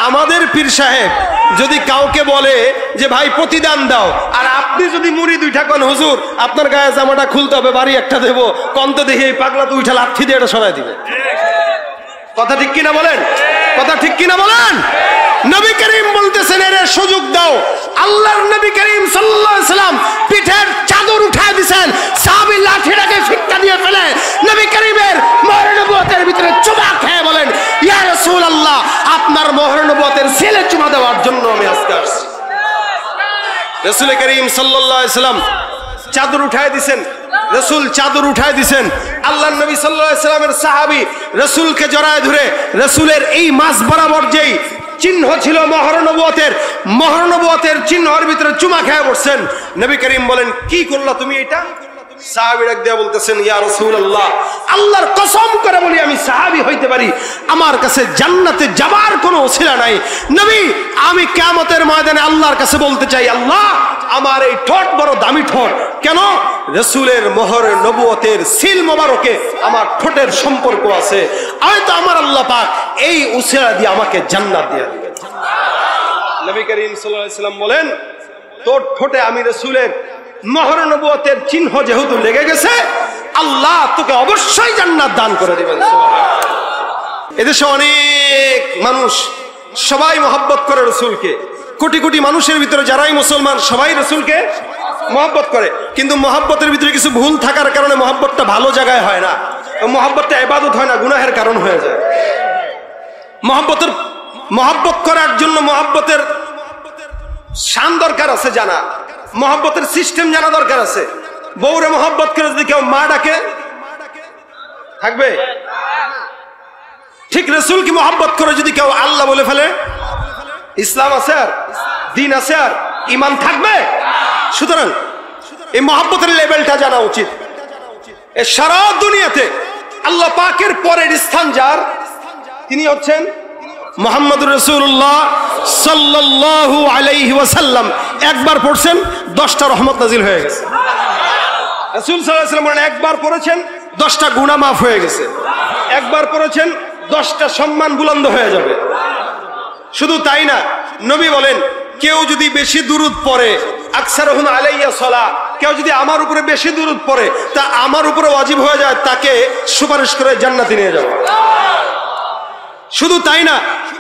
আমাদের পীর সাহেব যদি কাউকে বলে যে ভাই প্রতিদান দাও, আর আপনি যদি মুড়ি দুইটা কোন হুজুর আপনার গায়ে জামাটা খুলতে হবে, বাড়ি একটা দেবো, কন্ত দেখে এই পাগলা দুইটা লাঠি দিয়ে এটা সরাই দিবে। কথা ঠিক কিনা বলেন? কথা ঠিক কিনা বলেন? নবী করিম বলতেছেন এর সুযোগ দাও। আল্লাহর নবী করিম সাল্লাল্লাহু আলাইহি ওয়াসাল্লাম পিঠের চাদর উঠায় দিয়েছেন, সাহাবী লাঠিটাকে ফিক্কা দিয়ে ফেলে নবী করিমের মোহর নবুয়তের ভিতরে চুমা খেয়ে বলেন, ইয়া রাসূলুল্লাহ, আপনার মোহর নবুয়তের ছেলে চুমা দেওয়ার জন্য আমি আজকে আসছি। রাসূল করিম সাল্লাল্লাহু আলাইহি ওয়াসাল্লাম চাদর উঠায় দিয়েছেন, রাসূল চাদর উঠায় দিয়েছেন। আল্লাহর নবী সাল্লাল্লাহু আলাইহি ওয়াসাল্লামের সাহাবী রাসূলকে জড়ায় ধরে রাসূলের এই মাঝ বরাবর যেই চিহ্ন ছিল মোহর নবুয়তের চিহ্নের ভিতরে চুমা খেয়ে পড়ছেন। নবী করিম বলেন, কি করলা তুমি এটা? সাহাবী ডাক দিয়ে বলতেছেন, ইয়া রাসূলুল্লাহ, আল্লাহর কসম করে বলি আমি সাহাবী হইতে পারি, আমার কাছে জান্নাতে যাবার কোনো ওসিলা নাই। নবী, আমি কিয়ামতের ময়দানে আল্লাহর কাছে বলতে চাই, আল্লাহ, আমার এই ঠোঁট বড় দামি ঠোঁট, কেন? রাসূলের মোহর নবুয়তের সিল মোবারকে আমার ঠোঁটের সম্পর্ক আছে, হয়তো আমার আল্লাহ পাক এই ওসিলা দিয়ে আমাকে জান্নাত দিয়ে দিবেন। নবী করিম সাল্লাল্লাহু আলাইহি ওয়াসাল্লাম বলেন, তোর ঠোঁটে আমি রাসূলের মোহর নবুয়তের চিহ্ন যেহেতু লেগে গেছে, আল্লাহ তোকে অবশ্যই জান্নাত দান করে দিবেন। এদেশে অনেক মানুষ সবাই মহব্বত করে রাসূলকে, কোটি কোটি মানুষের ভিতরে যারাই মুসলমান সবাই রাসূলকে মহব্বত করে, কিন্তু মহব্বতের ভিতরে কিছু ভুল থাকার কারণে মহব্বতটা ভালো জায়গায় হয় না, মহব্বতটা ইবাদত হয় না, গুনাহের কারণ হয়ে যায়। মহব্বত করার জন্য মহব্বতের শান দরকার আছে জানা, মহব্বতের সিস্টেম জানা দরকার আছে। বউরে মহব্বত করে যদি কেউ মা ডাকে থাকবে? ঠিক রাসূলকে মহব্বত করে যদি কেউ আল্লাহ বলে ফেলে, ইসলাম আছে আর দ্বীন আছে আর ঈমান থাকবে? সুতরাং এই মহব্বতের লেভেলটা জানা উচিত। এই সারা দুনিয়াতে আল্লাহ পাকের পরের স্থান যার, তিনি হচ্ছেন মুহাম্মদুর রাসূলুল্লাহ সাল্লাল্লাহু আলাইহি ওয়াসাল্লাম। একবার পড়ছেন 10টা রহমত নাজিল হয়ে গেছে। রাসূল সাল্লাল্লাহু আলাইহি ওয়াসাল্লাম একবার পড়েছেন 10টা গুনাহ মাফ হয়ে গেছে, একবার পড়েছেন 10টা সম্মান বুলন্দ হয়ে যাবে। শুধু তাই না, নবী বলেন, কেউ যদি বেশি দুরূদ পড়ে, আকসারুহুম আলাইয়া সালাহ, কেউ যদি আমার উপরে বেশি দুরূদ পড়ে তা আমার উপরে ওয়াজিব হয়ে যায় তাকে সুপারিশ করে জান্নাতে নিয়ে যাওয়া। শুধু তাই না,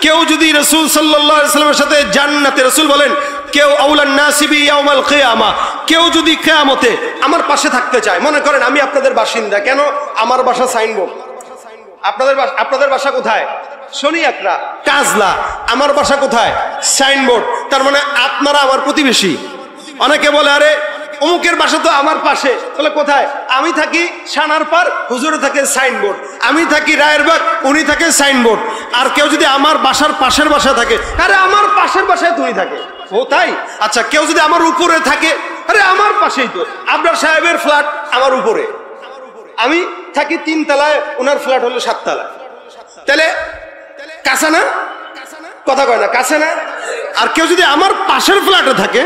কেউ যদি রাসূল সাল্লাল্লাহু আলাইহি ওয়াসাল্লামের সাথে জান্নাতে, রাসূল বলেন, কেউ আউলান নাসিবি ইয়াউমাল কিয়ামা, কেউ যদি কিয়ামতে আমার পাশে থাকতে চায়, মনে করেন আমি আপনাদের বাসিন্দা, কেন? আমার বাসা সাইনবোর্ড, আপনাদের বাসা কোথায়? শনিয়াকড়া, কাজলা, আমার বাসা কোথায়? সাইনবোর্ড। তার মানে আপনারা আমার প্রতিবেশী। অনেকে বলে, আরে অমুকের বাসা তো আমার পাশে, তাহলে কোথায়? আমি থাকি সানারপাড়, হুজুরে থাকে সাইনবোর্ড, আমি থাকি রায়েরবাগ, উনি থাকে সাইনবোর্ড। আর কেউ যদি আমার বাসার পাশের বাসায় থাকে, আরে আমার পাশের বাসায় তুমি থাকে, ও তাই? আচ্ছা, কেউ যদি আমার উপরে থাকে, আরে আমার পাশেই তো, আবরার সাহেবের ফ্ল্যাট আমার উপরে, আমি থাকি 3 তলায়, ওনার ফ্ল্যাট হলো 7 তলায়, তাহলে কাছে না? কথা কয় না, কাছে না? আর কেউ যদি আমার পাশের ফ্ল্যাটে থাকে,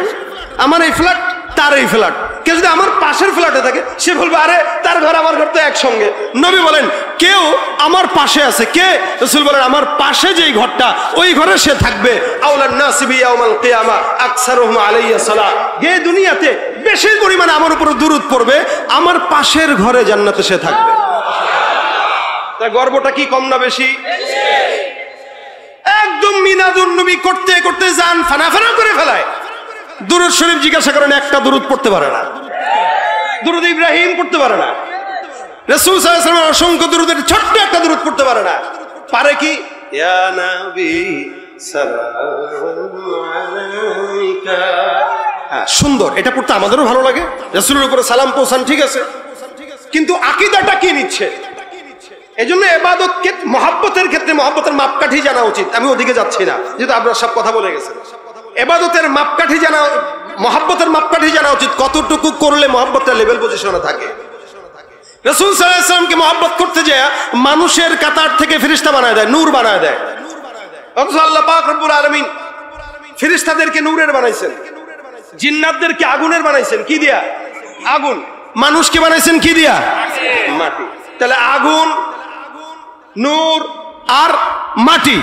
আমার এই ফ্ল্যাট তার এই ফ্ল্যাট, কেউ যদি আমার পাশের ফ্ল্যাটে থাকে, সে বলবে, আরে তার ঘর আমার ঘর তো একসঙ্গে। নবী বলেন, কেউ আমার পাশে আছে, কে? রাসূল বলেন, আমার পাশে যেই ঘরটা, ওই ঘরে সে থাকবে। আউলান নাসিবি ইয়াউমাল কিয়ামা আকসারুহুম আলাইয়া সালাহ, এই দুনিয়াতে বেশি পরিমাণে আমার উপর দুরূদ পড়বে, আমার পাশের ঘরে জান্নাতে সে থাকবে। তাই গর্বটা কি কম না বেশি? একদম মিলাদুন নবী করতে করতে জান ফানা ফানা করে ফেলায়। দুরূদ শরীফ জিজ্ঞাসা করেন, একটা দুরূদ পড়তে পারে না, দুরূদ ইব্রাহিম পড়তে পারে না, রাসূল সাল্লাল্লাহু আলাইহি ওয়াসাল্লাম অসংখ্য দুরূদের ছোট্ট একটা দুরূদ পড়তে পারে না। পারে কি? ইয়া নবী সালামু আলাইকা। হ্যাঁ, সুন্দর, এটা পড়তে আমাদেরও ভালো লাগে, রাসূলের উপরে সালাম পৌঁছান, ঠিক আছে, কিন্তু আকীদাটা কি নিচ্ছে? এজন্য ইবাদত কে মহব্বতের ক্ষেত্রে মহব্বতের মাপকাঠি জানা উচিত। আমি ওদিকে যাচ্ছি না, যেহেতু আপনারা সব কথা বলে গেছেন। ইবাদতের মাপকাঠি জানা, মহব্বতের মাপকাঠি জানা উচিত, কতটুকু করলে মহব্বতের লেভেল পজিশনে থাকে। রাসূল সাল্লাল্লাহু আলাইহি ওয়াসাল্লামকে মহব্বত করতে যায় মানুষের কাতার থেকে ফেরেশতা বানায় দেয়, নূর বানায় দেয়। অথচ আল্লাহ পাক রব্বুল আলামিন ফেরেশতাদেরকে নূরের বানাইছেন, জিন্নাতদেরকে আগুনের বানাইছেন। কি দিয়া? আগুন। মানুষকে বানাইছেন কি দিয়া? মাটি। তাহলে আগুন, নূর আর মাটি,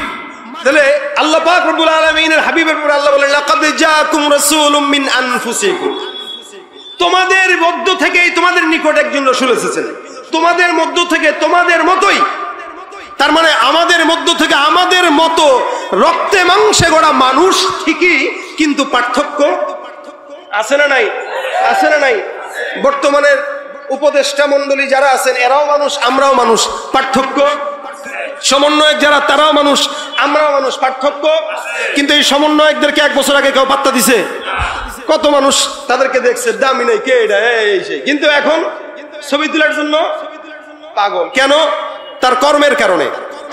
তাহলে আল্লাহ পাক রব্বুল আলামিনের হাবিবের উপর আল্লাহ বলেন লাকাদ জাআকুম রাসূলুম মিন আনফুসিকুম, তোমাদের মধ্য থেকেই তোমাদের নিকট একজন রাসূল এসেছেন, তোমাদের মধ্য থেকে তোমাদের মতোই। তার মানে আমাদের মধ্য থেকে আমাদের মতো রক্তে মাংসে গড়া মানুষ ঠিকই, কিন্তু পার্থক্য আছে না নাই? আছে না নাই? বর্তমানের উপদেষ্টা মণ্ডলী যারা আছেন এরাও মানুষ, আমরাও মানুষ, পার্থক্য। সমন্বয়ক যারা তারাও মানুষ, আমরাও মানুষ, পার্থক্য। কিন্তু এই সমন্বয়কদেরকে 1 বছর আগে কেউ পাত্তা দিছে? কত মানুষ তাদেরকে দেখছে, দামি নাই, কে এটা, এই সেই। কিন্তু এখন ছবি তোলার জন্য পাগল। কেন? তার কর্মের কারণে।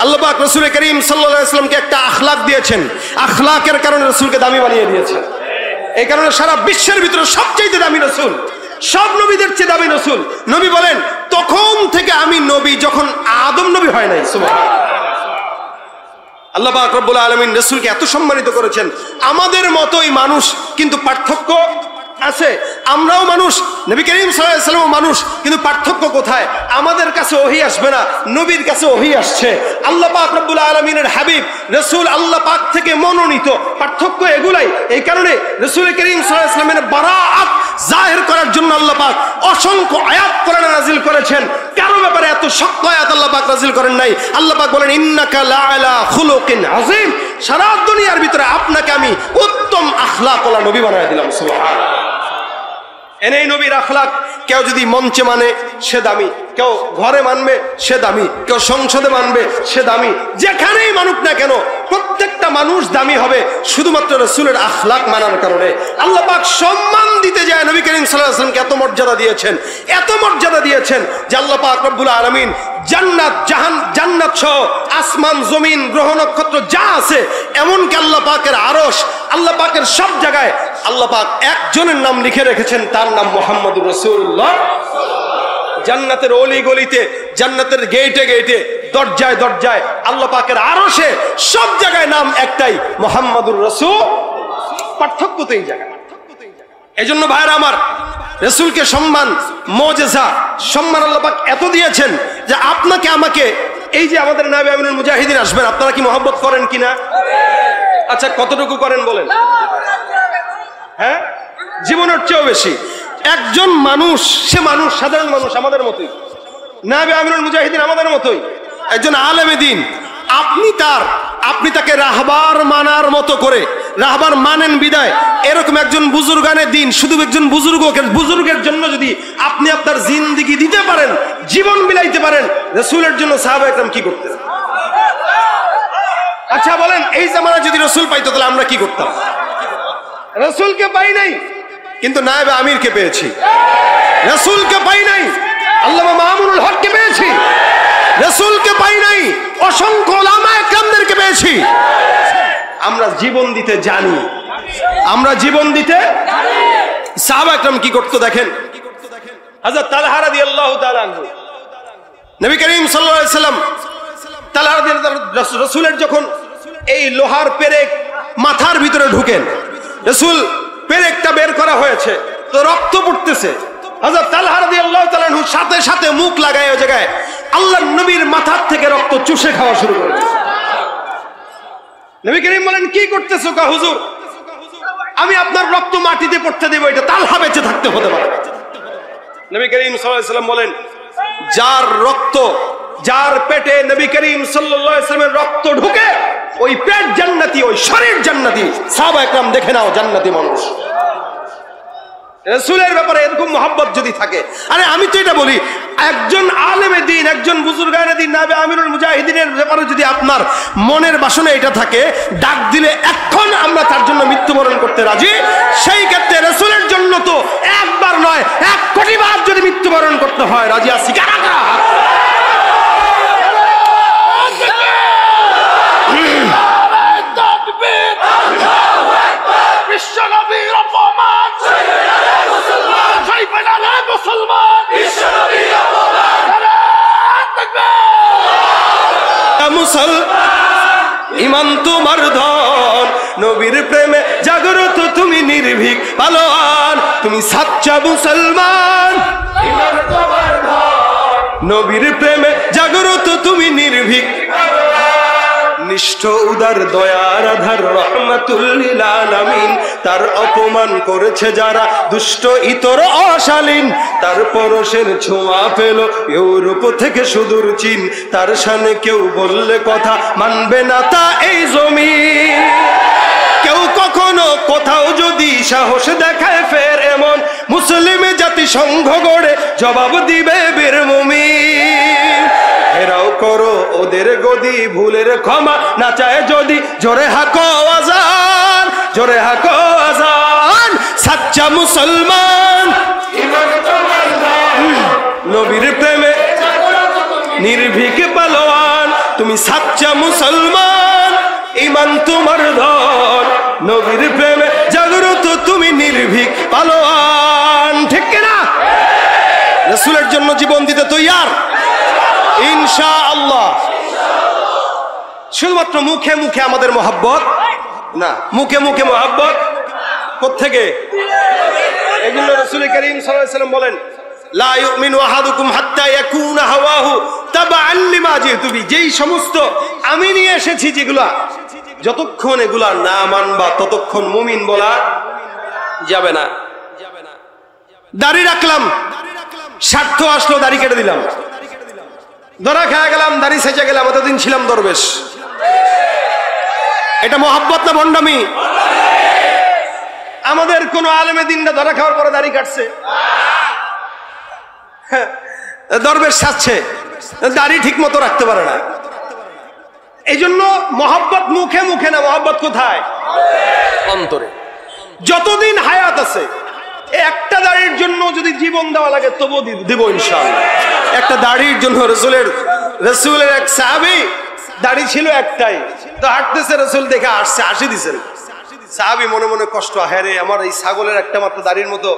আল্লাহ পাক রাসূল করিম সাল্লাল্লাহু আলাইহি ওয়াসাল্লামকে একটা আখলাক দিয়েছেন, আখলাকের কারণে রাসূলকে দামি বানিয়ে দিয়েছেন। এই কারণে সারা বিশ্বের ভিতরে সবচেয়ে দামি রাসূল, সব নবীদের চেয়ে দামি রাসূল। নবী বলেন তখন থেকে আমি নবী যখন আদম নবী হয় নাই। সুবহানাল্লাহ। আল্লাহ পাক রব্বুল আলামিন রাসূলকে এত সম্মানিত করেছেন। আমাদের মতোই মানুষ, কিন্তু পার্থক্য আছে। আমরাও মানুষ, নবী করিম সাল্লাল্লাহু আলাইহি ওয়াসাল্লাম মানুষ, কিন্তু পার্থক্য কোথায়? আমাদের কাছে ওহী আসবে না, নবীর কাছে ওহী আসছে। আল্লাহ পাক রব্বুল আলামিনের হাবিব রাসূল আল্লাহ পাক থেকে মনোনীত। পার্থক্য এগুলাই। এই কারণে রাসূল করিম সাল্লাল্লাহু আলাইহি ওয়াসাল্লামের বারাআত জাহির করার জন্য আল্লাহ পাক অসংখ্য আয়াত কোরআনে নাযিল করেছেন। কারো ব্যাপারে এত শক্ত আয়াত আল্লাহ পাক নাযিল করেন নাই। আল্লাহ পাক বলেন ইন্নাকা লাআলা খুলুকিন আযীম, সারা দুনিয়ার ভিতরে আপনাকে আমি উত্তম আখলাকওয়ালা নবী বানায় দিলাম। সুবহানাল্লাহ। এনেই নবীর আখলাক। কেউ যদি মঞ্চে মানে সে দামি, কেউ ঘরে মানবে সে দামি, কেউ সংসদে মানবে সে দামি, যেখানেই মানুক না কেন প্রত্যেকটা মানুষ দামি হবে শুধুমাত্র রাসূলের আখলাক মানার কারণে। আল্লাহ পাক সম্মান দিতে যায় নবী করিম সাল্লাল্লাহু আলাইহি ওয়াসাল্লামকে এত মর্যাদা দিয়েছেন, এত মর্যাদা দিয়েছেন যে আল্লাহ পাক রব্বুল আলামিন জান্নাত সহ আসমান জমিন গ্রহ নক্ষত্র যা আছে, এমনকি আল্লাহ পাকের আরশ, আল্লাহ পাকের সব জায়গায় আল্লাহ পাক একজনের নাম লিখে রেখেছেন, তার নাম মুহাম্মদুর রাসূলুল্লাহ। জান্নাতের অলি গলিতে, জান্নাতের গেটে গেটে, দরজায় দরজায়, আল্লাহ পাকের আরশে, সব জায়গায় নাম একটাই, মুহাম্মদুর রাসূল। পার্থক্য তো এই জায়গায়। এজন্য ভাইরা আমার, রাসূলকে সম্মান, মুজিজা, সম্মান আল্লাহ পাক এত দিয়েছেন যে আপনাকে আমাকে, এই যে আমাদের নায়েবে আমিনুল মুজাহিদিন আসবেন, আপনারা কি মহব্বত করেন কিনা? আচ্ছা, কতটুকু করেন বলেন? হ্যাঁ, জীবনের চেয়েও বেশি। একজন মানুষ, সে মানুষ, সাধারণ মানুষ, আমাদের মতোই। নায়েবে আমিনুল মুজাহিদিন আমাদের মতোই, একজন আলেমে দ্বীন। আপনি তাকে রাহবার মানার মতো করে, রাহবার মানেন বিদায়, এরকম একজন বুজুর্গানে দ্বীন, শুধু একজন বুজুর্গের জন্য যদি আপনি আপনার জিন্দেগি দিতে পারেন, জীবন বিলাইতে পারেন, রাসূলের জন্য সাহাবা একরাম কি করতেন? আচ্ছা বলেন, এই জামানায় যদি রাসূল পাইতো তাহলে আমরা কি করতাম? রাসূলকে পাই নাই, কিন্তু নায়েবে আমিরকে পেয়েছি। রাসূলকে পাই নাই, আল্লামা মামুনুল হককে পেয়েছি। রাসূলকে পাই নাই, অসংখ্য উলামায়ে কেরামদেরকে পেয়েছি। আমরা জীবন দিতে জানি, আমরা জীবন দিতে জানি। সাহাবা একরাম কি করতো দেখেন। হযরত তালহা রাদিয়াল্লাহু তাআলা আনহু, নবী করিম সাল্লাল্লাহু আলাইহি সাল্লাম, তালহা রাদিয়াল্লাহু, রাসূলের যখন এই লোহার পেরেক মাথার ভিতরে ঢুকেন, রাসূল পেরেকটা বের করা হয়েছে, তো রক্ত পড়তেছে। হযরত তালহা রাদিয়াল্লাহু তাআলা আনহু সাথে সাথে মুখ লাগায় ওই জায়গায় আল্লাহর নবীর মাথার থেকে রক্ত চুষে খাওয়া শুরু করে দিয়েছে। নবী করিম বলেন, কি করতেছো? কা হুজুর, আমি আপনার রক্ত মাটিতে পড়তে দেব, এটা তালহা বেঁচে থাকতে হতে পারে। নবী করিম সাল্লাল্লাহু আলাইহি ওয়াসাল্লাম বলেন, যার রক্ত, যার পেটে নবী করিম সাল্লাল্লাহু আলাইহি ওয়াসাল্লামের রক্ত ঢুকে, ওই পেট জান্নাতি, ওই শরীর জান্নাতি। সাহাবা একরাম দেখে নাও, জান্নাতি মানুষ। রাসূলের ব্যাপারে এরকম মহব্বত যদি থাকে, আরে আমি তো এটা বলি, একজন আলেমে দ্বীন, একজন বুজুর্গানে দ্বীন, নায়েবে আমিরুল মুজাহিদিনের ব্যাপারে যদি আপনার মনের বাসনা এটা থাকে, ডাক দিলে এখন আমরা তার জন্য মৃত্যুবরণ করতে রাজি। সেই ক্ষেত্রে রাসূলের জন্য তো একবার নয়, 1 কোটি বার যদি মৃত্যুবরণ করতে হয়, রাজি আছি কারা কারা? ইমান তোমার ধন, নবীর প্রেমে জাগ্রত তুমি নির্ভীক পালোয়ান, তুমি সাচ্চা মুসলমান। ইমান তোমার ধন, নবীর প্রেমে জাগ্রত তুমি নির্ভীক, নিষ্ঠ উদার দয়ার আধার রহমাতুল লিল আলামিন, তার অপমান করেছে যারা দুষ্ট ইতর অশালীন, তার পরশের ছোঁয়া পেল ইউরোপ থেকে সুদূর চীন, তার শানে কেউ বললে কথা মানবে না তা এই জমিন। কেউ কখনো কোথাও যদি সাহস দেখায় ফের এমন, মুসলিম জাতিসংঘ গড়ে জবাব দিবে বীর মুমিন। এরাও করো ওদের গদি, ভুলের ক্ষমা না চায় যদি, জোরে হাকো আজান, জোরে হাকো আজান। সাচ্চা মুসলমান নবীর প্রেমে নির্ভীক পালোয়ান, তুমি সাচ্চা মুসলমান, ইমান তোমার ধন, নবীর প্রেমে জাগ্রত তুমি নির্ভীক পালোয়ান। ঠিক কিনা? রাসূলের জন্য জীবন দিতে তৈয়ার ইনশাআল্লাহ। শুধুমাত্র মুখে মুখে আমাদের মহব্বত না, মুখে মুখে মহব্বত কোত্থেকে? এজন্য রাসূল করিম সাল্লাল্লাহু আলাইহি ওয়াসাল্লাম বলেন, লা ইউমিনু আহাদুকুম হাত্তা ইয়াকুনা হাওয়াহু তাবাআন লিমা জিতু বি। যেই সমস্ত আমি নিয়ে এসেছি যেগুলা, যতক্ষণ এগুলা না মানবা ততক্ষণ মুমিন বলা যাবে না। দাড়ি রাখলাম, স্বার্থ আসলো দাড়ি কেটে দিলাম, ধরা খেয়ে গেলাম, দাড়ি সেচে গেলাম, এতদিন ছিলাম দরবেশ, এটা মহব্বত না ভণ্ডামি? আমাদের কোন আলেমে দিনটা ধরা খাওয়ার পরে দাড়ি কাটছে, দরবেশ সাজছে, দাড়ি ঠিক মতো রাখতে পারে না। এই জন্য মহব্বত মুখে মুখে না, মহব্বত কোথায়? অন্তরে। যতদিন হায়াত আছে একটা দাড়ির জন্য যদি জীবন দেওয়া লাগে তবু দেব ইনশাআল্লাহ। একটা দাড়ির জন্য রসুলের এক সাহাবী দাড়ি ছিল একটাই, তো হাঁটতেছে, রসুল দেখে আসছে, হাসি দিছেন। সাহাবী মনে মনে কষ্ট, হ্যাঁ রে আমার এই ছাগলের একটা মাত্র দাড়ির মতো,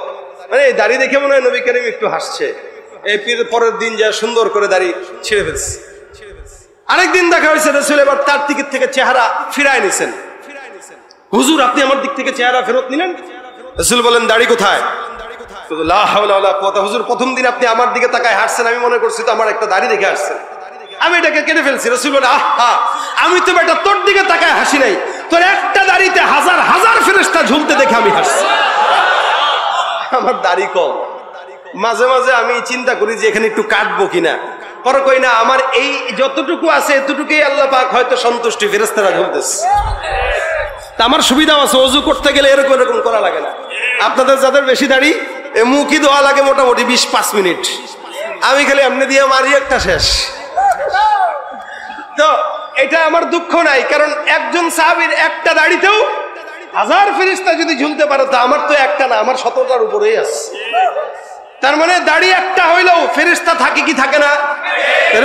মানে এই দাড়ি দেখে মনে হয় নবী করিম একটু হাসছে। এই পরের দিন যা সুন্দর করে দাড়ি ছিঁড়ে ফেলছে। আরেকদিন দেখা হয়েছে, রসুল এবার তার দিক থেকে চেহারা ফিরায় নিছেন। হুজুর আপনি আমার দিক থেকে চেহারা ফেরত নিলেন? রসুল বলেন দাড়ি কোথায়? লা হাওলা ওয়ালা কুওয়াতা। হুজুর প্রথম দিন আপনি আমার দিকে তাকায় হাসছেন, আমি মনে করছি তো আমার একটা দাড়ি দেখে হাসছেন, আমি এটাকে কেটে ফেলছি। রসুল বলে আহা, আমি তো বেটা তোর দিকে তাকায় হাসি নাই, তোর একটা দাড়িতে হাজার হাজার ফেরেশতা ঝুলতে দেখে আমি হাসছি। আমার দাড়ি কম, মাঝে মাঝে আমি চিন্তা করি যে এখানে একটু কাটবো কিনা, পরে কই না, আমার এই যতটুকু আছে এতটুকুই আল্লাহ পাক হয়তো সন্তুষ্টি, ফেরেশতারা ঝুলতেছে, আমার সুবিধা আছে। ওযু করতে গেলে এরকম এরকম করা লাগে না। আপনাদের যাদের বেশি দাড়ি, মুখই ধোয়া লাগে মোটামুটি 20-5 মিনিট, আমি খালি এমনি দিয়ে মারি একটা শেষ। তো এটা আমার দুঃখ নাই, কারণ একজন সাহাবীর একটা দাড়িতেও হাজার ফেরেশতা যদি ঝুলতে পারে, তো আমার তো একটা না, আমার 17টার উপরেই আছে। তার মানে দাড়ি একটা হইলেও ফেরেশতা থাকে কি থাকে না?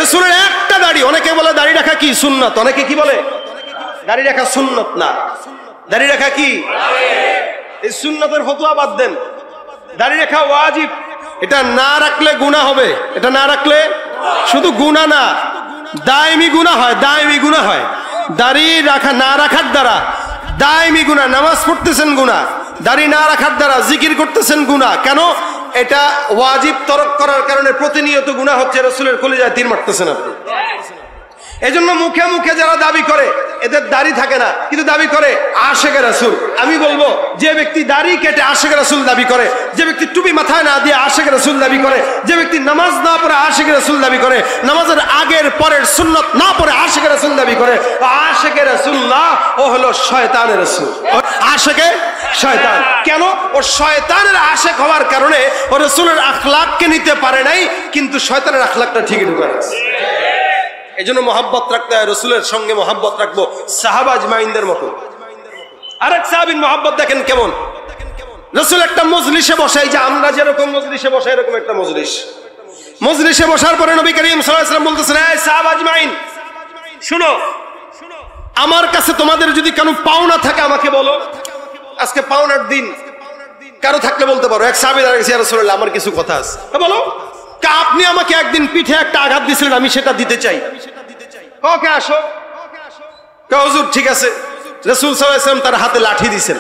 রাসূলের একটা দাড়ি, অনেকে বলে দাড়ি রাখা কি সুন্নাত, অনেকে কি বলে দাড়ি রাখা সুন্নাত না, দাড়ি রাখা কি? এই সুন্নাতের ফতোয়া বাদ দেন, দাড়ি রাখা ওয়াজিব। এটা না রাখলে গুনাহ হবে, এটা না রাখলে শুধু গুনাহ না, দায়মি গুনাহ হয়, দায়মি গুনাহ হয়। দাড়ি রাখা না রাখার দ্বারা দায়মি গুনাহ, নামাজ পড়তেছেন গুনাহ, দাড়ি না রাখার দ্বারা জিকির করতেছেন গুনাহ। কেন? এটা ওয়াজিব তরক করার কারণে প্রতিনিয়ত গুনাহ হচ্ছে, রাসূলের কলিজায় তীর মারতেছেন আপনি। এজন্য মুখে মুখে যারা দাবি করে এদের দাড়ি থাকে না, কিন্তু দাবি করে আশেকে রাসূল। আমি বলবো, যে ব্যক্তি দাড়ি কেটে আশেকে রাসূল দাবি করে, যে ব্যক্তি টুপি মাথায় না দিয়ে আশেকে রাসূল দাবি করে, যে ব্যক্তি নামাজ না পড়ে আশেকে রাসূল দাবি করে, নামাজের আগের পরের সুন্নাত না পড়ে আশেকে রাসূল দাবি করে, আশেকে রাসূল না, ও হলো শয়তানের রাসূল, আশেকে শয়তান। কেন? ও শয়তানের আশেক হওয়ার কারণে ও রাসূলের আখলাককে নিতে পারে নাই, কিন্তু শয়তানের আখলাকটা ঠিকই ঢুকে আছে। এই জন্য মহাব্বত রাখতে হয়, রসুলের সঙ্গে মহাব্বত রাখবো সাহাবা আজমাইনদের মতো। আরেক সাহাবীর মহাব্বত দেখেন কেমন, রসুল একটা মজলিসে বসাই, যে আমরা যেরকম মজলিসে বসাই এরকম একটা মজলিসে বসার পরে নবী করিম সাল্লাল্লাহু আলাইহি ওয়াসাল্লাম বলতেছেন, এই সাহাবা আজমাইন শুনো, আমার কাছে তোমাদের যদি কোনো পাওনা থাকে আমাকে বলো, আজকে পাওনার দিন, কারো থাকলে বলতে পারো। এক সাহাবী দাঁড়িয়ে গেছে, ইয়া রাসূলুল্লাহ আমার কিছু কথা আছে, বলো। আপনি আমাকে একদিন পিঠে একটা আঘাত দিয়েছিলেন, আমি সেটা দিতে চাই। ওকে আসো। হুজুর ঠিক আছে। রাসূল সাল্লাল্লাহু আলাইহি ওয়াসাল্লাম তার হাতে লাঠি দিয়েছেন।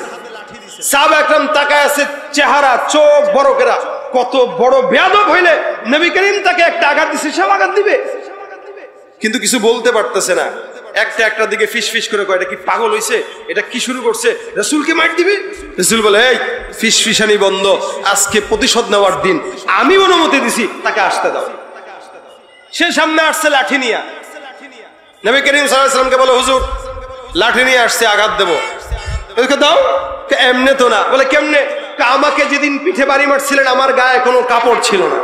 সাহাবা একরাম তাকায় আছে, চেহারা চোখ বড় করে, কত বড় বেয়াদব হইলে নবী করিম তাকে একটা আঘাত দিছে, সে আঘাত দিবে, কিন্তু কিছু বলতে পারতেছে না। একটা দিকে ফিস ফিস করে কয়, এটা কি পাগল হইছে? এটা কি শুরু করছে? রাসূলকে মার দিবে? রাসূল বলে, এই ফিস ফিসানি বন্ধ, আজকে প্রতিশোধ নেওয়ার দিন, আমি অনুমতি দিছি, তাকে আসতে দাও। সে সামনে আসছে লাঠি নিয়ে, নবী করিম সাল্লাল্লাহু আলাইহি ওয়াসাল্লামকে বলে, হুজুর লাঠি নিয়ে আসছে, আঘাত দেবো। দাও। এমনে তো না। বলে কেমনে? আমাকে যেদিন পিঠে বাড়ি মারছিলেন আমার গায়ে কোনো কাপড় ছিল না,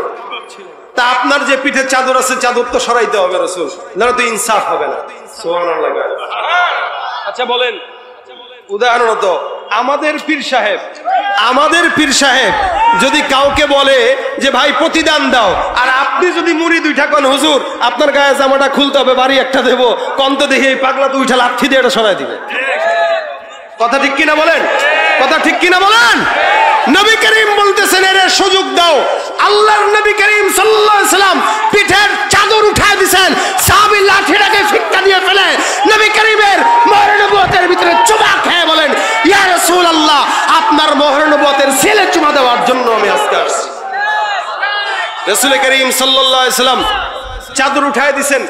তা আপনার যে পিঠে চাদর আছে চাদর তো সরাইতে হবে রাসূল, না তো ইনসাফ হবে না। সুবহানাল্লাহ। আচ্ছা বলেন, উদাহরণত আমাদের পীর সাহেব যদি কাউকে বলে যে ভাই প্রতিদান দাও, আর আপনি যদি মুড়ি দুইটা কোন, হুজুর আপনার গায়ে জামাটা খুলতে হবে, বাড়ি একটা দেবো, কন্ত দেখি এই পাগলা তো উঠা লাঠি দিয়ে এটা সরাই দিবে। কথা ঠিক কিনা বলেন? কথা ঠিক কিনা বলেন? নবী করিম বলতেছেন, এর সুযোগ দাও। আল্লাহর নবী করিম সাল্লাল্লাহু আলাইহি ওয়াসাল্লাম পিঠের চাদর উঠায় দিবেন, সাহাবী লাঠিটাকে ফিক্কা দিয়ে ফেলে নবী করিমের মোহর নবুয়তের ভিতরে চুমা খেয়ে বলেন, ইয়া রাসূলুল্লাহ, আপনার মোহর নবুয়তের ছেলে চুমা দেওয়ার জন্য আমি আজকে আসছি। রাসূল করিম সাল্লাল্লাহু আলাইহি ওয়াসাল্লাম চাদর উঠায় দিবেন,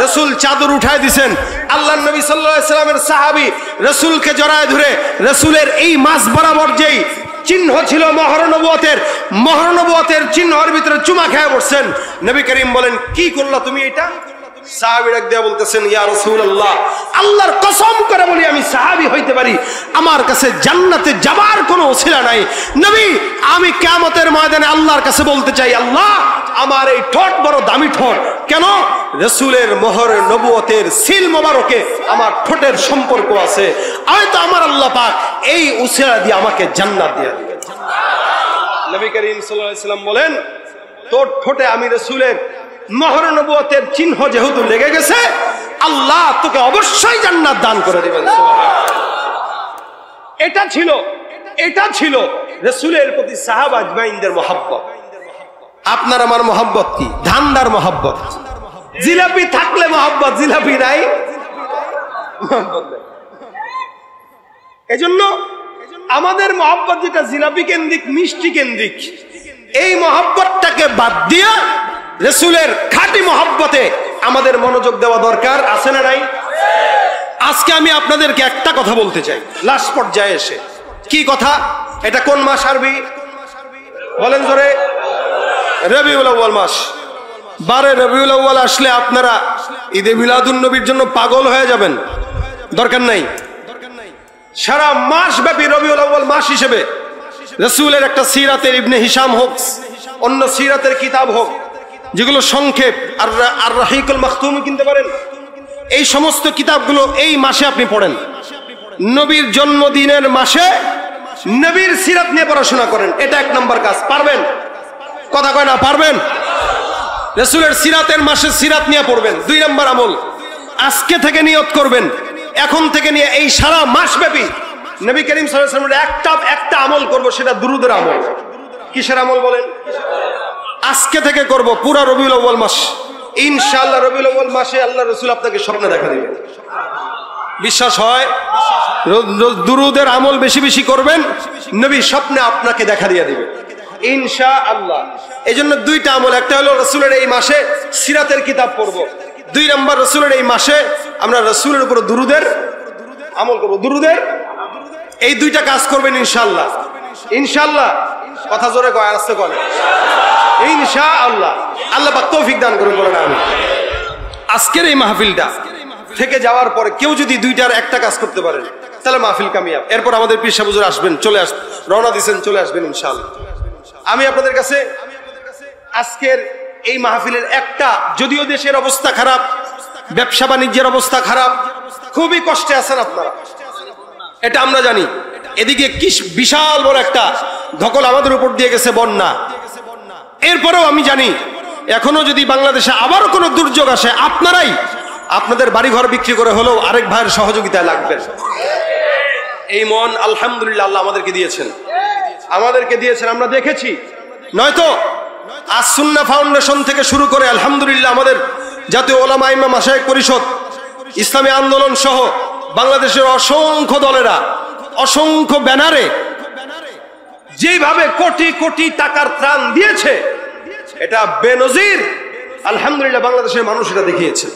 রাসূল চাদর উঠায় দিবেন। আল্লাহর নবী সাল্লাল্লাহু আলাইহি ওয়াসাল্লামের সাহাবী রাসূলকে জড়ায় ধরে রাসূলের এই মাস বরাবর যেই চিহ্ন ছিল মোহর নবুয়তের চিহ্নের ভিতরে চুমা খেয়ে বসছেন। নবী করিম বলেন, কি করলা তুমি এটা? সাহাবী ডাক দিয়ে বলতেছেন, ইয়া রাসূলুল্লাহ, আল্লাহর কসম করে বলি আমি সাহাবী হইতে পারি, আমার কাছে জান্নাতে যাবার কোনো ওসিলা নাই। নবী, আমি কিয়ামতের ময়দানে আল্লাহর কাছে বলতে চাই, আল্লাহ আমার এই ঠোঁট বড় দামি ঠোঁট, কেন? রাসূলের মোহর নবুয়তের সিল মোবারকে আমার ঠোঁটের সম্পর্ক আছে, হয়তো আমার আল্লাহ পাক এই ওসিলা দিয়ে আমাকে জান্নাত দিয়ে দিবেন। নবী করিম সাল্লাল্লাহু আলাইহি ওয়াসাল্লাম বলেন, তোর ঠোঁটে আমি রাসূলের মোহর নবুয়তের চিহ্ন যেহেতু লেগে গেছে, আল্লাহ তোকে অবশ্যই জান্নাত দান করে দিবেন। এটা ছিল রাসূলের প্রতি সাহাবা আজমাইনদের মহব্বত। আপনার আমার মহব্বত কি? ধান্দার মহব্বত। জিলাপি থাকলে মহব্বত, জিলাপি নাই মহব্বত নাই। এজন্য আমাদের মহব্বত যেটা জিলাপি কেন্দ্রিক, মিষ্টি কেন্দ্রিক, এই মহব্বতটাকে বাদ দিয়ে রাসূলের খাঁটি মহব্বতে আমাদের মনোযোগ দেওয়া দরকার, আছে না নাই? আজকে আমি আপনাদেরকে একটা কথা বলতে চাই লাস্ট পর্যায়ে এসে। কি কথা? এটা কোন মাস আরবি বলেন জোরে? রবিউল আউয়াল মাস। 12 রবিউল আউয়াল আসলে আপনারা ঈদে মিলাদুন নবীর জন্য পাগল হয়ে যাবেন, দরকার নাই। সারা মাস ব্যাপী রবিউল আউয়াল মাস হিসেবে রাসূলের একটা সিরাতের ইবনে হিশাম হোক, অন্য সিরাতের কিতাব হোক, যেগুলো সংক্ষেপ, আর রাহিকুল মাখতুম কিনতে পারেন, এই সমস্ত কিতাবগুলো এই মাসে আপনি পড়েন। নবীর জন্মদিনের মাসে নবীর সিরাত নিয়ে পড়াশোনা করেন, এটা 1 নম্বর কাজ। পারবেন? কথা কয় না, পারবেন? রাসূলের সিরাতের মাসে সিরাত নিয়ে পড়বেন। 2 নম্বর আমল, আজকে থেকে নিয়ত করবেন, এখন থেকে নিয়ে এই সারা মাস ব্যাপী নবী করিম সাল্লাল্লাহু আলাইহি ওয়াসাল্লামের একটা আমল করব, সেটা দুরূদের আমল। কিসের আমল বলেন? আজকে থেকে করব পুরা রবিউল আউয়াল মাস, ইনশাআল্লাহ। রবিউল আউয়াল মাসে আল্লাহ রাসূল আপনাকে স্বপ্নে দেখা দিবেন। বিশ্বাস হয়? দুরূদের আমল বেশি বেশি করবেন, নবী স্বপ্নে আপনাকে দেখা দিয়ে দিবেন ইনশাআল্লাহ। এজন্য 2টা আমল, একটা হলো রাসূলের এই মাসে সিরাতের কিতাব পড়ব, 2 নম্বর রাসূলের এই মাসে আমরা রাসূলের উপর দুরূদের আমল করব। দুরূদের এই 2টা কাজ করবেন ইনশাআল্লাহ। ইনশাআল্লাহ কথা জোরে কয়, আস্তে কয় ইনশাআল্লাহ। আল্লাহ পাক তৌফিক দান করুন, বলেন আমিন। আজকের এই মাহফিলটা থেকে যাওয়ার পরে কেউ যদি 2টার একটা কাজ করতে পারেন, তাহলে মাহফিল কামিয়াব। এরপর আমাদের পীর সাহেব হুজুর আসবেন, চলে আসবেন, রওনা দিয়েছেন, চলে আসবেন ইনশাআল্লাহ। আমি আপনাদের কাছে আজকের এই মাহফিলের একটা, যদিও দেশের অবস্থা খারাপ, ব্যবসা বাণিজ্যের অবস্থা খারাপ, খুবই কষ্টে আছেন আপনারা, এটা আমরা জানি। এদিকে কি বিশাল বড় একটা ধকল আমাদের উপর দিয়ে গেছে, বন্যা। এরপরেও আমি জানি এখনো যদি বাংলাদেশে আবারও কোনো দুর্যোগ আসে, আপনারাই আপনাদের বাড়িঘর বিক্রি করে হলেও আরেক ভাইয়ের সহযোগিতায় লাগবেন। এই মন আলহামদুলিল্লাহ আল্লাহ আমাদেরকে দিয়েছেন, আমরা দেখেছি। নয়তো আজ সুন্নাহ ফাউন্ডেশন থেকে শুরু করে আলহামদুলিল্লাহ আমাদের জাতীয় ওলামা ইমাম মাশায়েখ পরিষদ, ইসলামী আন্দোলন সহ বাংলাদেশের অসংখ্য দলেরা অসংখ্য ব্যানারে যেভাবে কোটি কোটি টাকার ত্রাণ দিয়েছে, এটা বেনজির। আলহামদুলিল্লাহ বাংলাদেশের মানুষ এটা দেখিয়েছে।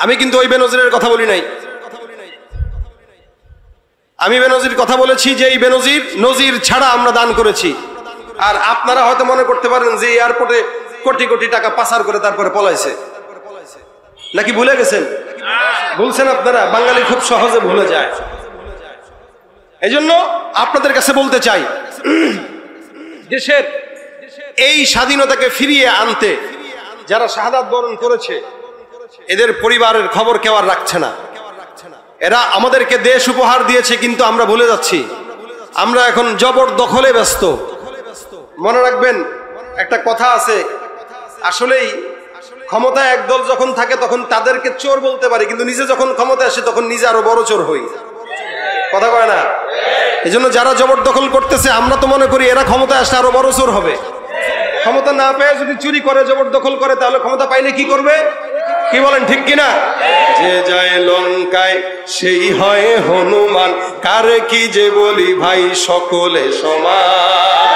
আমি কিন্তু ওই বেনজিরের কথা বলি নাই, আমি বেনজির কথা বলেছি যে এই বেনজির নজির ছাড়া আমরা দান করেছি। আর আপনারা হয়তো মনে করতে পারেন যে এয়ারপোর্টে কোটি কোটি টাকা পাচার করে তারপরে পলাইছে, নাকি ভুলে গেছেন? ভুলছেন আপনারা, বাঙালি খুব সহজে ভুলে যায়। এই জন্য আপনাদের কাছে বলতে চাই, দেশের এই স্বাধীনতাকে ফিরিয়ে আনতে যারা শাহাদাত বরণ করেছে এদের পরিবারের খবর কেউ আর রাখছে না। এরা আমাদেরকে দেশ উপহার দিয়েছে, কিন্তু আমরা ভুলে যাচ্ছি, আমরা এখন জবরদখলে ব্যস্ত। মনে রাখবেন, একটা কথা আছে, আসলেই ক্ষমতায় একদল যখন থাকে তখন তাদেরকে চোর বলতে পারি, কিন্তু নিজে যখন ক্ষমতায় আসে তখন নিজে আরো বড় চোর হই। কথা কয় না? এই জন্য যারা জবরদখল করতেছে আমরা তো মনে করি এরা ক্ষমতায় আসলে আরো বড় চোর হবে। ক্ষমতা না পেয়ে যদি চুরি করে, জবরদখল করে, তাহলে ক্ষমতা পাইলে কি করবে? কি বলেন, ঠিক কিনা? যে যায় লঙ্কায় সেই হয় হনুমান, কারে কি যে বলি ভাই সকলে সমান।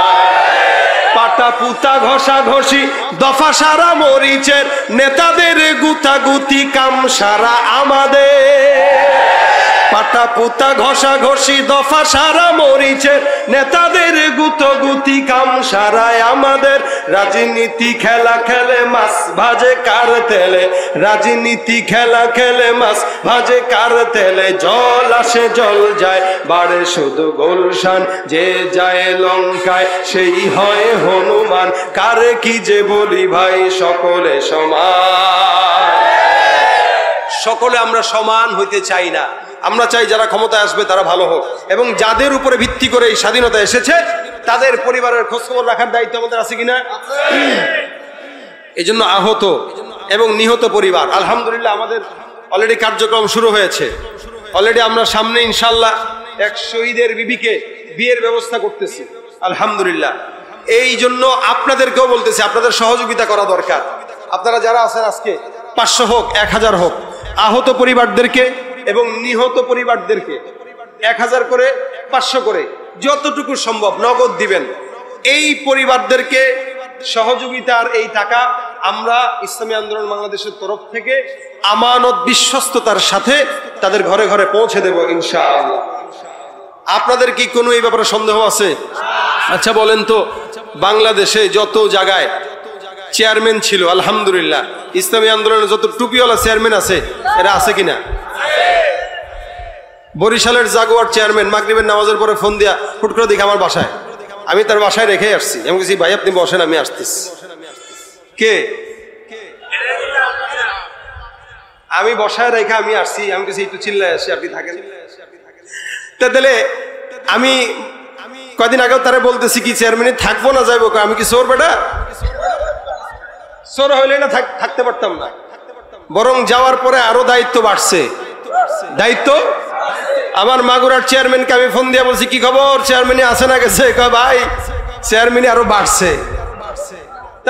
পাটা পুতা ঘষা ঘষি দফা সারা মরিচের, নেতাদের গুতাগুতি কাম সারা আমাদের। পাটা পুতা ঘষা ঘষি দফা সারা মরিচের, নেতাদের গুতগুতি কাম সারায় আমাদের। রাজনীতি খেলা খেলে মাছ ভাজে কার তেলে, রাজনীতি খেলা খেলে মাছ ভাজে কার তেলে। জল আসে জল যায়, বাড়ে শুধু গুলশান, যে যায় লঙ্কায় সেই হয় হনুমান, কারে কি যে বলি ভাই সকলে সমান। সকলে আমরা সমান হইতে চাই না, আমরা চাই যারা ক্ষমতায় আসবে তারা ভালো হোক, এবং যাদের উপরে ভিত্তি করে এই স্বাধীনতা এসেছে তাদের পরিবারের খোঁজখবর রাখার দায়িত্ব আমাদের আছে কিনা? এই জন্য আহত এবং নিহত পরিবার, আলহামদুলিল্লাহ আমাদের অলরেডি কার্যক্রম শুরু হয়েছে। অলরেডি আমরা সামনে ইনশাল্লাহ এক শহীদের বিবিকে বিয়ের ব্যবস্থা করতেছি, আলহামদুলিল্লাহ। এই জন্য আপনাদেরকেও বলতেছি, আপনাদের সহযোগিতা করা দরকার। আপনারা যারা আছেন আজকে 500 হোক 1000 হোক, আহত পরিবারদেরকে এবং নিহত পরিবারদেরকে 1000 করে 500 করে যতটুকু সম্ভব নগদ দিবেন। এই পরিবারদেরকে সহযোগিতার এই টাকা আমরা ইসলামী আন্দোলন বাংলাদেশের তরফ থেকে আমানত বিশ্বস্ততার সাথে তাদের ঘরে ঘরে পৌঁছে দেব ইনশাআল্লাহ। আপনাদের কি কোনো এই ব্যাপারে সন্দেহ আছে? আচ্ছা বলেন তো, বাংলাদেশে যত জায়গায় চেয়ারম্যান ছিল, আলহামদুলিল্লাহ ইসলামী আন্দোলনের যত টুপিওয়ালা চেয়ারম্যান আছে এরা আছে কিনা? বরিশালের জাগুয়ার চেয়ারম্যান মাগরিবের নামাজের পরে ফোন দিয়া হুট করে দেখে আমার বাসায়, আমি তার বাসায় রেখে আসছি। আমি বলছি ভাই আপনি বসেন, আমি আসতেছি। কে? আমি বসায় রেখে আমি আসছি, আমি কিছু একটু চিল্লায় আসি, আপনি থাকেন। তাহলে আমি কয়দিন আগেও তারা বলতেছি কি চেয়ারম্যানে থাকবো না যাইবো, আমি কি চোর বেটা? চোর হইলে না থাকতে পারতাম না, বরং যাওয়ার পরে আরো দায়িত্ব বাড়ছে। দায়িত্ব আমার মাগুরার চেয়ারম্যানকে আমি ফোন দিয়ে বলছি কি খবর, চেয়ারম্যান আছে না গেছে? ভাই চেয়ারম্যান আরো বাড়ছে।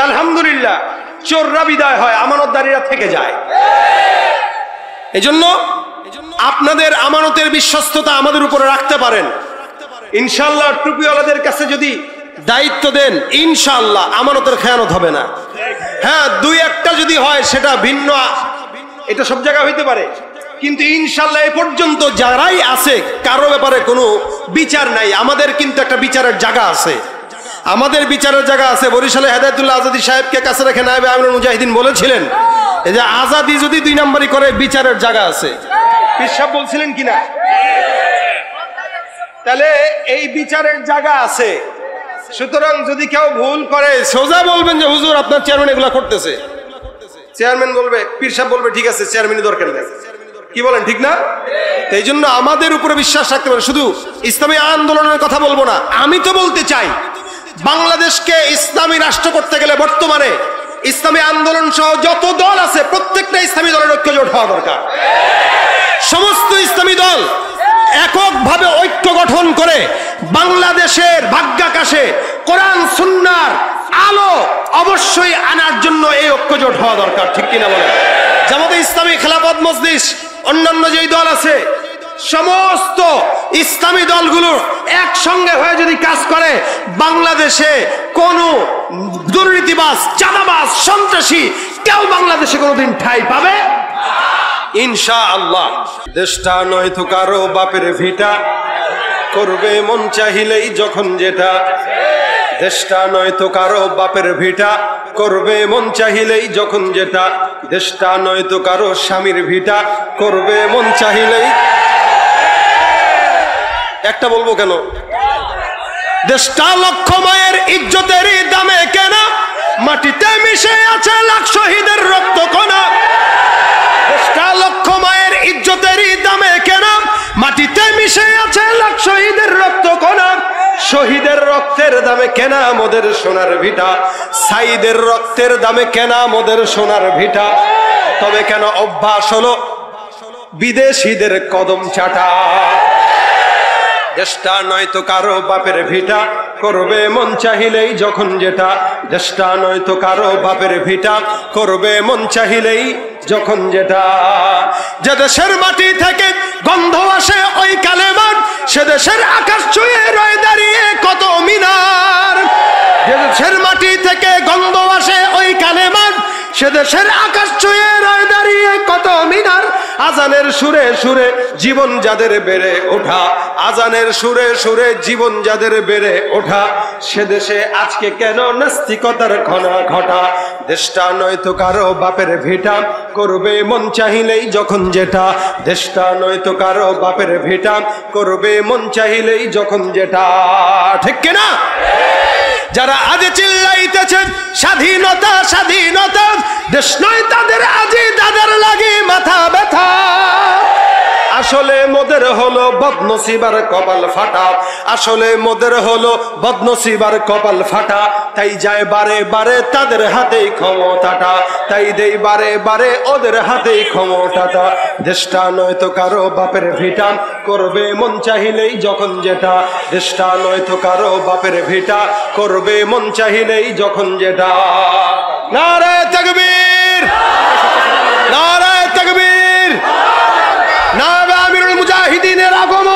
আলহামদুলিল্লাহ চোররা বিদায় হয়, আমানতদারীরা থেকে যায়। এজন্য আপনাদের আমানতের বিশ্বস্ততা আমাদের উপরে রাখতে পারেন ইনশাআল্লাহ। টুপিওয়ালাদের কাছে যদি দায়িত্ব দেন ইনশাআল্লাহ আমানতের খেয়ানত হবে না। হ্যাঁ, 2-1টা যদি হয় সেটা ভিন্ন, এটা সব জায়গায় হইতে পারে, কিন্তু ইনশাআল্লাহ এ পর্যন্ত যারাই আছে কারো ব্যাপারে কোনো বিচার নাই। আমাদের কিন্তু একটা বিচারের জায়গা আছে, আমাদের বিচারের জায়গা আছে। বরিশালে হেদায়েতুল্লাহ আজাদী সাহেবকে কাছে রেখে নায়েবে আমিনুল মুজাহিদিন বলেছিলেন এই যে আজাদি যদি 2 নম্বরই করে বিচারের জায়গা আছে। পীর সাহেব বলছিলেন কিনা? তাহলে এই বিচারের জায়গা আছে। সুতরাং যদি কেউ ভুল করে সোজা বলবেন যে হুজুর আপনার চেয়ারম্যান এগুলা করতেছে। চেয়ারম্যান বলবে, পীর সাহেব বলবে ঠিক আছে চেয়ারম্যানই দরকার নেই। কি বলেন, ঠিক না? এই জন্য আমাদের উপরে বিশ্বাস রাখতে পারে। শুধু ইসলামী আন্দোলনের কথা বলবো না, আমি তো বলতে চাই বাংলাদেশকে ইসলামী রাষ্ট্র করতে গেলে বর্তমানে ইসলামী আন্দোলন সহ যত দল আছে প্রত্যেকটা ইসলামী দলের ঐক্যজোট হওয়া দরকার। সমস্ত ইসলামী দল এককভাবে ঐক্য গঠন করে বাংলাদেশের ভাগ্যাকাশে কোরআন সুন্নাহর আলো অবশ্যই আনার জন্য এই ঐক্যজোট হওয়া দরকার, ঠিক কিনা বলেন? জামাতে ইসলামী, খেলাফত মজলিস, অন্যান্য যেই দল আছে সমস্ত ইসলামী দলগুলো একসঙ্গে হয়ে যদি কাজ করে বাংলাদেশে কোনো দুর্নীতিবাজ, চাঁদাবাজ, সন্ত্রাসী কেউ বাংলাদেশে কোনোদিন ঠাঁই পাবে। ইনশাআল্লাহ। দেশটা নয়তো কারো বাপের ভিটা, করবে মন চাহিলেই যখন যেটা। দেশটা নয়তো কারো বাপের ভিটা, করবে মন চাহিলেই যখন যেটা। দেশটা নয়তো কারো স্বামীর ভিটা, করবে মন চাহিলেই। একটা বলবো কেন? দেশটা লক্ষ মায়ের ইজ্জতেরই দামে কেনা, মাটিতে মিশে আছে লাখ শহীদের রক্ত কণা। দেশটা লক্ষ মায়ের ইজ্জতেরই দামে কেনা, মাটিতে মিশে আছে লাখ শহীদের রক্ত কণা। শহীদের রক্তের দামে কেনা মোদের সোনার ভিটা, সাইদের রক্তের দামে কেনা মোদের সোনার ভিটা। তবে কেন অভ্যাস হলো বিদেশিদের কদম চাটা? দেশটা নয়তো কারো বাপের ভিটা, করবে মন চাহিলেই যখন যেটা। দেশটা নয়তো কারো বাপের ভিটা, করবে মন চাহিলেই যখন যেটা। যে দেশের মাটি থেকে গন্ধ আসে ওই কালেমার, সে দেশের আকাশ ছুঁয়ে রয়ে দাঁড়িয়ে কত মিনার। যে দেশের মাটি থেকে গন্ধ আসে ওই কালেমার, সে দেশের আকাশ ছুঁয়ে রয়ে দাঁড়িয়ে কত মিনার। আজানের সুরে সুরে জীবন যাদের বেড়ে ওঠা, আজানের সুরে সুরে জীবন যাদের বেড়ে ওঠা, সে দেশে আজকে কেন নাস্তিকতার ঘনা ঘটা? দেশটা নয়তো কারো বাপের ভিটা, করবে মন চাহিলেই যখন যেটা। দেশটা নয়তো কারো বাপের ভিটা, করবে মন চাহিলেই যখন যেটা। ঠিক কিনা? যারা আজ চিল্লাইতেছেন স্বাধীনতা স্বাধীনতা, দেশ নয় তাদের আজই দাদার লাগে মাথা ব্যথা। আসলে মোদের হলো বদনসিবার কপাল ফাটা, আসলে মোদের হলো বদনসিবার কপাল ফাটা। তাই যায় বারে বারে তাদের হাতেই ক্ষমতাটা, তাই দেই বারে বারে ওদের হাতেই ক্ষমতাটা। দেশটা নয়তো কারো বাপের ভিটা, করবে মন চাহিলেই যখন যেটা। দেশটা নয়তো কারো বাপের ভিটা, করবে মন চাহিলেই যখন যেটা। নারে তাকবীর, নারে তাকবীর, নারে আমিরুল মুজাহিদিনের আগমন।